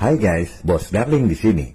Hai guys, Bos Darling di sini.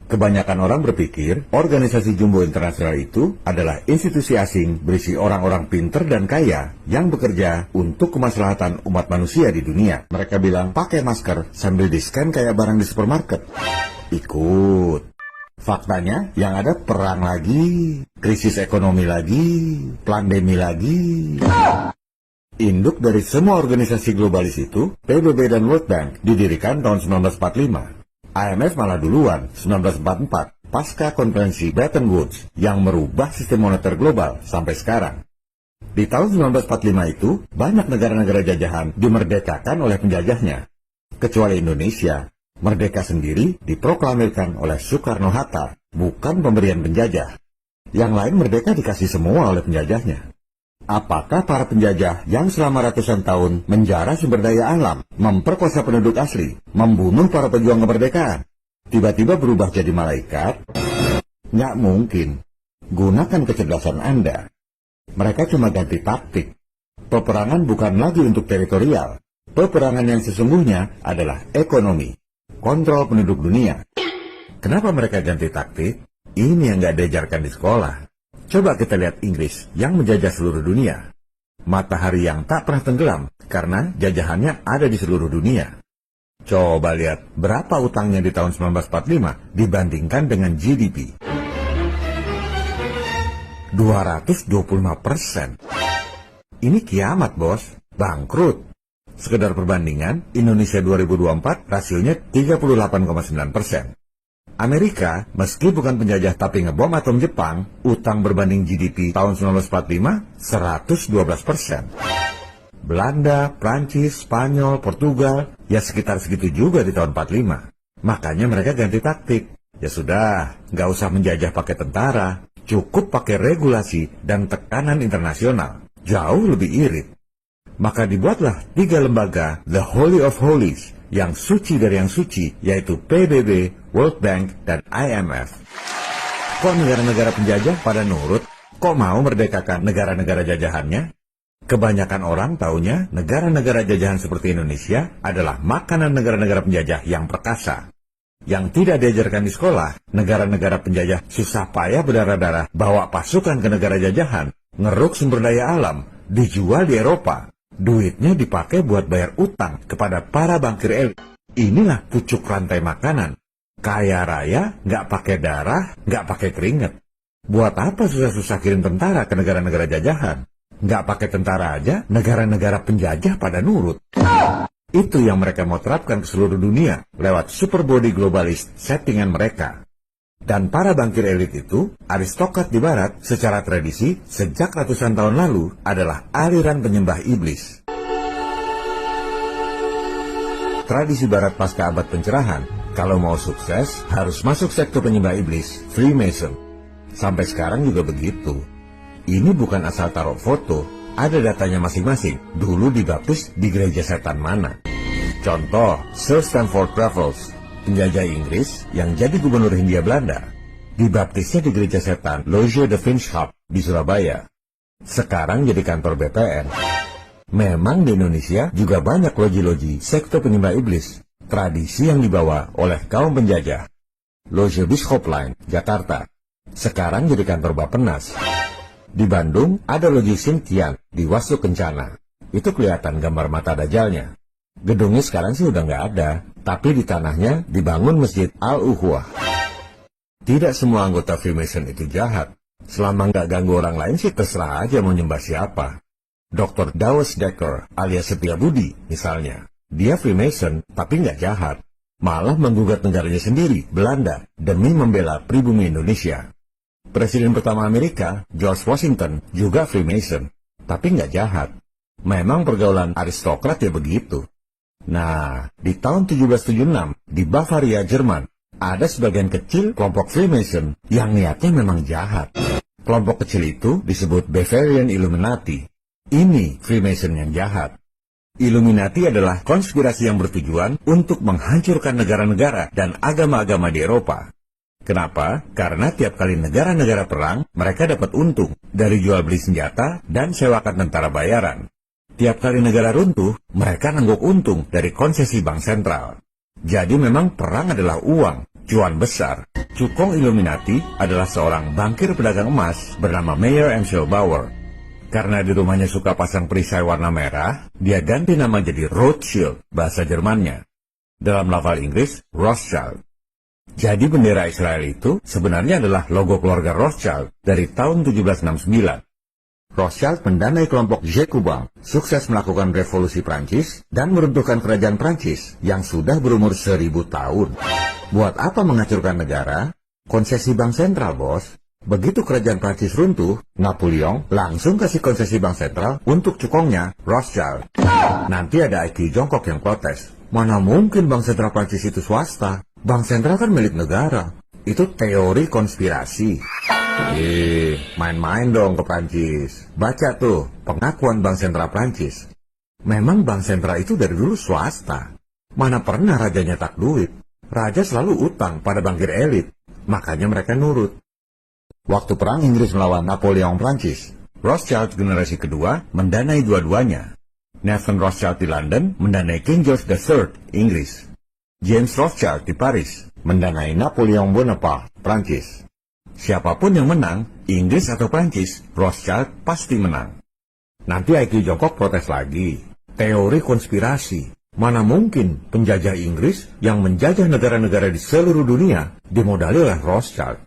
Kebanyakan orang berpikir organisasi Jumbo Internasional itu adalah institusi asing berisi orang-orang pinter dan kaya yang bekerja untuk kemaslahatan umat manusia di dunia. Mereka bilang pakai masker sambil di-scan kayak barang di supermarket. Ikut. Faktanya yang ada perang lagi, krisis ekonomi lagi, pandemi lagi. Induk dari semua organisasi globalis itu, PBB dan World Bank didirikan tahun 1945. IMF malah duluan, 1944, pasca konferensi Bretton Woods yang merubah sistem moneter global sampai sekarang. Di tahun 1945 itu, banyak negara-negara jajahan dimerdekakan oleh penjajahnya. Kecuali Indonesia, merdeka sendiri diproklamirkan oleh Soekarno-Hatta, bukan pemberian penjajah. Yang lain merdeka dikasih semua oleh penjajahnya. Apakah para penjajah yang selama ratusan tahun menjara sumber daya alam, memperkosa penduduk asli, membunuh para pejuang kemerdekaan, tiba-tiba berubah jadi malaikat? Nggak mungkin. Gunakan kecerdasan Anda. Mereka cuma ganti taktik. Peperangan bukan lagi untuk teritorial. Peperangan yang sesungguhnya adalah ekonomi. Kontrol penduduk dunia. Kenapa mereka ganti taktik? Ini yang nggak diajarkan di sekolah. Coba kita lihat Inggris yang menjajah seluruh dunia. Matahari yang tak pernah tenggelam karena jajahannya ada di seluruh dunia. Coba lihat berapa utangnya di tahun 1945 dibandingkan dengan GDP. 225%. Ini kiamat, bos. Bangkrut. Sekedar perbandingan, Indonesia 2024 rasionya 38,9%. Amerika, meski bukan penjajah tapi ngebom atom Jepang, utang berbanding GDP tahun 1945, 112%. Belanda, Prancis, Spanyol, Portugal, ya sekitar segitu juga di tahun 45. Makanya mereka ganti taktik. Ya sudah, nggak usah menjajah pakai tentara, cukup pakai regulasi dan tekanan internasional. Jauh lebih irit. Maka dibuatlah 3 lembaga, The Holy of Holies, yang suci dari yang suci, yaitu PBB, World Bank, dan IMF. Kok negara-negara penjajah pada nurut? Kok mau merdekakan negara-negara jajahannya? Kebanyakan orang taunya negara-negara jajahan seperti Indonesia adalah makanan negara-negara penjajah yang perkasa. Yang tidak diajarkan di sekolah, negara-negara penjajah susah payah berdarah-darah bawa pasukan ke negara jajahan, ngeruk sumber daya alam, dijual di Eropa. Duitnya dipakai buat bayar utang kepada para bankir elit. Inilah pucuk rantai makanan. Kaya raya, nggak pakai darah, nggak pakai keringat. Buat apa susah-susah kirim tentara ke negara-negara jajahan? Nggak pakai tentara aja, negara-negara penjajah pada nurut. Itu yang mereka mau terapkan ke seluruh dunia lewat super body globalis settingan mereka. Dan para bankir elit itu, aristokrat di barat, secara tradisi, sejak ratusan tahun lalu, adalah aliran penyembah iblis. Tradisi barat pasca abad pencerahan, kalau mau sukses, harus masuk sektor penyembah iblis, Freemason. Sampai sekarang juga begitu. Ini bukan asal taruh foto, ada datanya masing-masing, dulu dibaptis di gereja setan mana. Contoh, Sir Stamford Raffles, penjajah Inggris yang jadi gubernur Hindia Belanda, dibaptisnya di gereja setan Loge de Vinschap di Surabaya. Sekarang jadi kantor BPN. Memang di Indonesia juga banyak loji-loji sektor penyembah iblis, tradisi yang dibawa oleh kaum penjajah. Loge Biskopline, Jakarta. Sekarang jadi kantor Bappenas. Di Bandung ada loji Sintian di Wastu Kencana. Itu kelihatan gambar mata dajalnya. Gedungnya sekarang sih udah nggak ada, tapi di tanahnya dibangun Masjid Al-Uhuah. Tidak semua anggota Freemason itu jahat. Selama nggak ganggu orang lain sih terserah aja mau nyembah siapa. Dr. Dawes Dekker alias Setiabudi misalnya. Dia Freemason tapi nggak jahat. Malah menggugat negaranya sendiri, Belanda, demi membela pribumi Indonesia. Presiden pertama Amerika, George Washington, juga Freemason, tapi nggak jahat. Memang pergaulan aristokrat ya begitu. Nah, di tahun 1776, di Bavaria, Jerman, ada sebagian kecil kelompok Freemason yang niatnya memang jahat. Kelompok kecil itu disebut Bavarian Illuminati. Ini Freemason yang jahat. Illuminati adalah konspirasi yang bertujuan untuk menghancurkan negara-negara dan agama-agama di Eropa. Kenapa? Karena tiap kali negara-negara perang, mereka dapat untung dari jual beli senjata dan sewakan tentara bayaran. Tiap kali negara runtuh, mereka nangguk untung dari konsesi bank sentral. Jadi memang perang adalah uang, cuan besar. Cukong Illuminati adalah seorang bankir pedagang emas bernama Mayer Amschel Bauer. Karena di rumahnya suka pasang perisai warna merah, dia ganti nama jadi Rothschild, bahasa Jermannya. Dalam lafal Inggris, Rothschild. Jadi bendera Israel itu sebenarnya adalah logo keluarga Rothschild dari tahun 1769. Rothschild mendanai kelompok Jacobin, sukses melakukan revolusi Prancis dan meruntuhkan kerajaan Prancis yang sudah berumur 1000 tahun. Buat apa menghancurkan negara? Konsesi bank sentral, bos. Begitu kerajaan Prancis runtuh, Napoleon langsung kasih konsesi bank sentral untuk cukongnya, Rothschild. Nanti ada IQ jongkok yang protes. Mana mungkin bank sentral Prancis itu swasta? Bank sentral kan milik negara. Itu teori konspirasi. Main-main dong ke Prancis. Baca tuh, pengakuan Bank Sentral Prancis. Memang Bank Sentral itu dari dulu swasta. Mana pernah raja nyetak duit. Raja selalu utang pada bankir elit. Makanya mereka nurut. Waktu perang Inggris melawan Napoleon Prancis, Rothschild generasi kedua mendanai dua-duanya. Nathan Rothschild di London mendanai King George III, Inggris. James Rothschild di Paris mendanai Napoleon Bonaparte, Prancis. Siapapun yang menang, Inggris atau Prancis, Rothschild pasti menang. Nanti IQ jongkok protes lagi. Teori konspirasi. Mana mungkin penjajah Inggris yang menjajah negara-negara di seluruh dunia dimodali oleh Rothschild.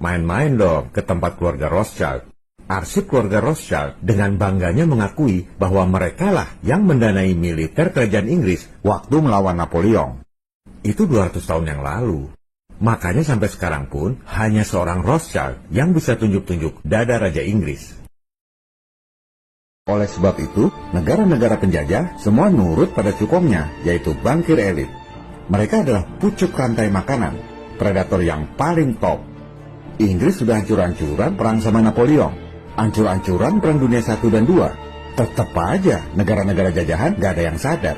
Main-main dong ke tempat keluarga Rothschild. Arsip keluarga Rothschild dengan bangganya mengakui bahwa merekalah yang mendanai militer kerajaan Inggris waktu melawan Napoleon. Itu 200 tahun yang lalu. Makanya sampai sekarang pun hanya seorang Rothschild yang bisa tunjuk-tunjuk dada Raja Inggris. Oleh sebab itu, negara-negara penjajah semua nurut pada cukongnya, yaitu bankir elit. Mereka adalah pucuk rantai makanan, predator yang paling top. Inggris sudah hancur-hancuran perang sama Napoleon, hancur-hancuran perang dunia 1 dan 2. Tetap aja negara-negara jajahan gak ada yang sadar.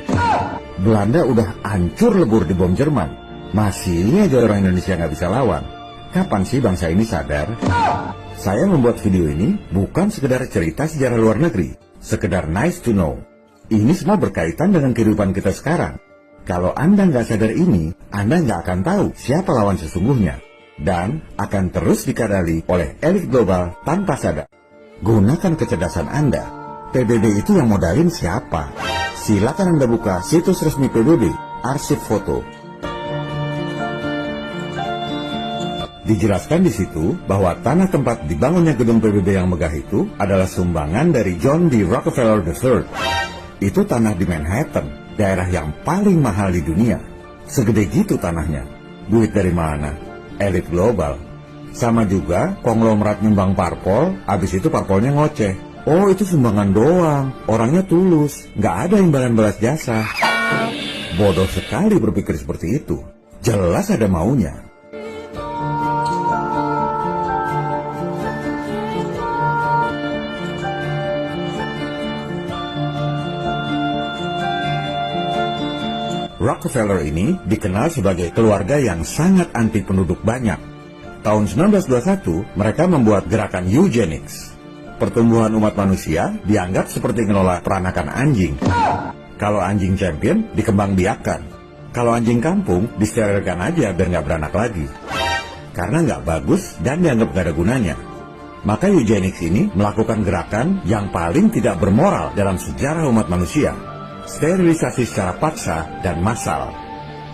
Belanda udah hancur lebur di bom Jerman. Masih aja orang Indonesia nggak bisa lawan. Kapan sih bangsa ini sadar? Saya membuat video ini bukan sekedar cerita sejarah luar negeri, sekedar nice to know. Ini semua berkaitan dengan kehidupan kita sekarang. Kalau Anda nggak sadar ini, Anda nggak akan tahu siapa lawan sesungguhnya. Dan akan terus dikadali oleh elit global tanpa sadar. Gunakan kecerdasan Anda. PBB itu yang modalin siapa? Silakan Anda buka situs resmi PBB, arsip foto. Dijelaskan di situ bahwa tanah tempat dibangunnya gedung PBB yang megah itu adalah sumbangan dari John D. Rockefeller III. Itu tanah di Manhattan, daerah yang paling mahal di dunia. Segede gitu tanahnya. Duit dari mana? Elit global. Sama juga konglomerat nyumbang parpol, abis itu parpolnya ngoceh. Oh, itu sumbangan doang, orangnya tulus, nggak ada imbalan balas jasa. Bodoh sekali berpikir seperti itu. Jelas ada maunya. Rockefeller ini dikenal sebagai keluarga yang sangat anti penduduk banyak. Tahun 1921, mereka membuat gerakan eugenics. Pertumbuhan umat manusia dianggap seperti ngelola peranakan anjing. Kalau anjing champion, dikembangbiakan. Kalau anjing kampung, disterilkan aja biar nggak beranak lagi. Karena nggak bagus dan dianggap nggak ada gunanya. Maka eugenics ini melakukan gerakan yang paling tidak bermoral dalam sejarah umat manusia. Sterilisasi secara paksa dan massal.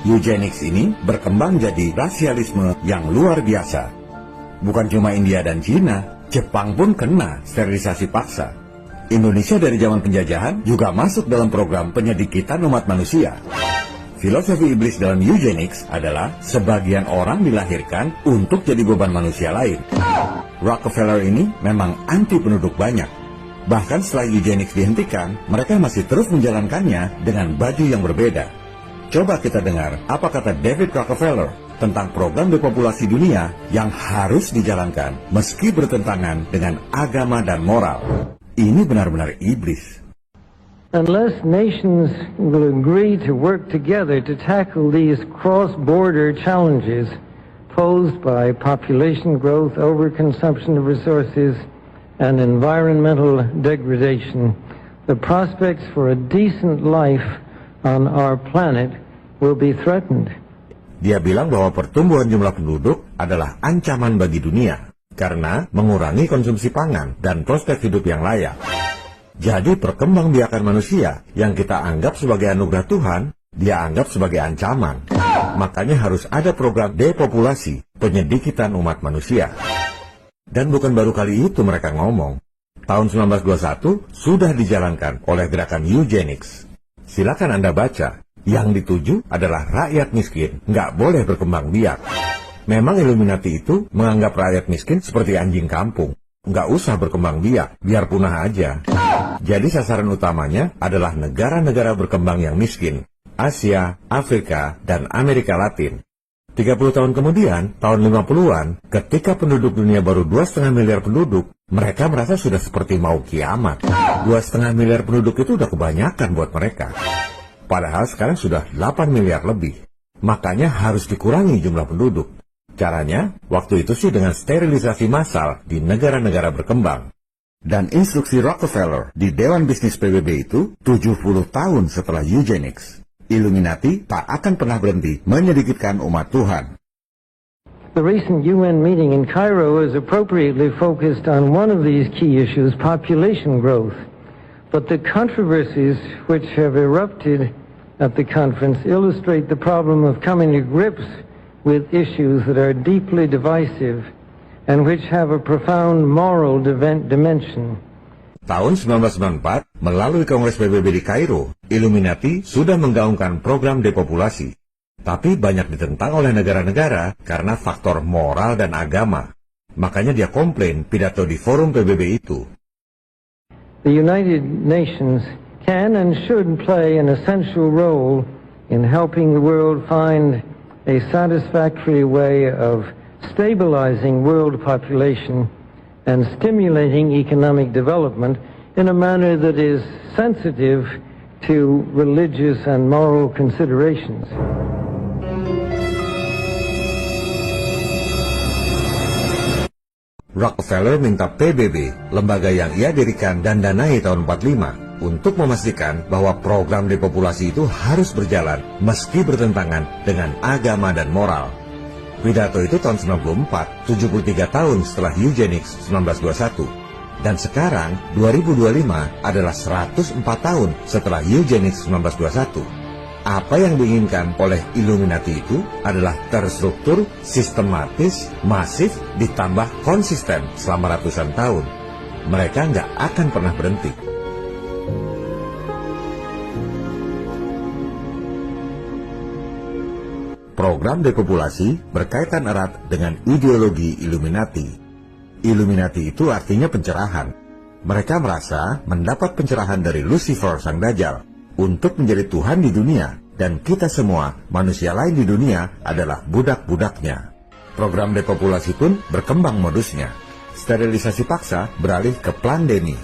Eugenics ini berkembang jadi rasialisme yang luar biasa. Bukan cuma India dan Cina, Jepang pun kena sterilisasi paksa. Indonesia dari zaman penjajahan juga masuk dalam program penyedikitan umat manusia. Filosofi iblis dalam eugenics adalah sebagian orang dilahirkan untuk jadi beban manusia lain. Rockefeller ini memang anti penduduk banyak. Bahkan setelah eugenics dihentikan, mereka masih terus menjalankannya dengan baju yang berbeda. Coba kita dengar apa kata David Rockefeller tentang program depopulasi dunia yang harus dijalankan meski bertentangan dengan agama dan moral. Ini benar-benar iblis. Unless nations will agree to work together to tackle these cross-border challenges posed by population growth, overconsumption of resources, and environmental degradation, the prospects for a decent life on our planet will be threatened. Dia bilang bahwa pertumbuhan jumlah penduduk adalah ancaman bagi dunia karena mengurangi konsumsi pangan dan prospek hidup yang layak. Jadi perkembangbiakan manusia yang kita anggap sebagai anugerah Tuhan, dia anggap sebagai ancaman. Makanya harus ada program depopulasi, penyedikitan umat manusia. Dan bukan baru kali itu mereka ngomong. Tahun 1921 sudah dijalankan oleh gerakan eugenics. Silakan Anda baca. Yang dituju adalah rakyat miskin, nggak boleh berkembang biak. Memang Illuminati itu menganggap rakyat miskin seperti anjing kampung. Nggak usah berkembang biak, biar punah aja. Jadi sasaran utamanya adalah negara-negara berkembang yang miskin. Asia, Afrika, dan Amerika Latin. 30 tahun kemudian, tahun 50-an, ketika penduduk dunia baru 2,5 miliar penduduk, mereka merasa sudah seperti mau kiamat. 2,5 miliar penduduk itu udah kebanyakan buat mereka. Padahal sekarang sudah 8 miliar lebih. Makanya harus dikurangi jumlah penduduk. Caranya, waktu itu sih dengan sterilisasi massal di negara-negara berkembang. Dan instruksi Rockefeller di Dewan Bisnis PBB itu 70 tahun setelah eugenics. Illuminati tak akan pernah berhenti menyedikitkan umat Tuhan. The recent UN meeting in Cairo is appropriately focused on one of these key issues, population growth. But the controversies which have erupted at the conference illustrate the problem of coming to grips with issues that are deeply divisive and which have a profound moral dimension. Tahun 1994, melalui Kongres PBB di Kairo, Illuminati sudah menggaungkan program depopulasi. Tapi banyak ditentang oleh negara-negara karena faktor moral dan agama. Makanya dia komplain pidato di forum PBB itu. The United Nations can and should play an essential role in helping the world find a satisfactory way of stabilizing world population and stimulating economic development in a manner that is sensitive to religious and moral considerations. Rockefeller minta PBB, lembaga yang ia dirikan dan danai tahun 45, untuk memastikan bahwa program depopulasi itu harus berjalan meski bertentangan dengan agama dan moral. Pidato itu tahun 94, 73 tahun setelah eugenics 1921. Dan sekarang, 2025 adalah 104 tahun setelah eugenics 1921. Apa yang diinginkan oleh Illuminati itu adalah terstruktur, sistematis, masif, ditambah konsisten selama ratusan tahun. Mereka nggak akan pernah berhenti. Program depopulasi berkaitan erat dengan ideologi Illuminati. Illuminati itu artinya pencerahan. Mereka merasa mendapat pencerahan dari Lucifer sang Dajjal untuk menjadi Tuhan di dunia, dan kita semua, manusia lain di dunia, adalah budak-budaknya. Program depopulasi pun berkembang modusnya. Sterilisasi paksa beralih ke plandemi.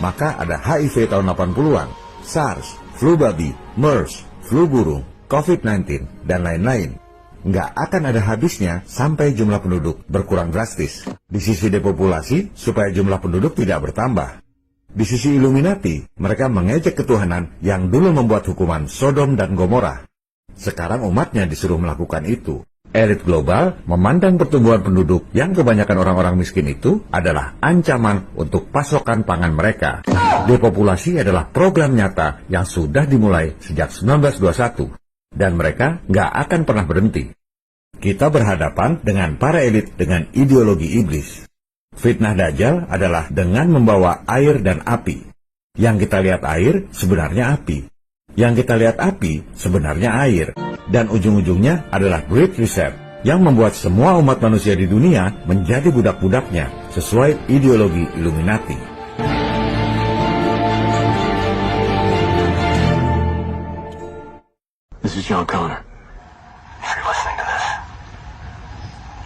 Maka ada HIV tahun 80-an, SARS, flu babi, MERS, flu burung, COVID-19, dan lain-lain. Nggak akan ada habisnya sampai jumlah penduduk berkurang drastis. Di sisi depopulasi, supaya jumlah penduduk tidak bertambah. Di sisi Illuminati, mereka mengejek ketuhanan yang dulu membuat hukuman Sodom dan Gomora. Sekarang umatnya disuruh melakukan itu. Elit global memandang pertumbuhan penduduk yang kebanyakan orang-orang miskin itu adalah ancaman untuk pasokan pangan mereka. Depopulasi adalah program nyata yang sudah dimulai sejak 1921. Dan mereka nggak akan pernah berhenti. Kita berhadapan dengan para elit dengan ideologi iblis. Fitnah Dajjal adalah dengan membawa air dan api. Yang kita lihat air sebenarnya api. Yang kita lihat api sebenarnya air. Dan ujung-ujungnya adalah Great Reset yang membuat semua umat manusia di dunia menjadi budak-budaknya sesuai ideologi Illuminati. This is John Connor. If you're listening to this,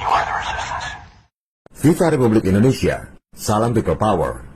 you are the resistance. Viva Republik Indonesia. Salam People Power.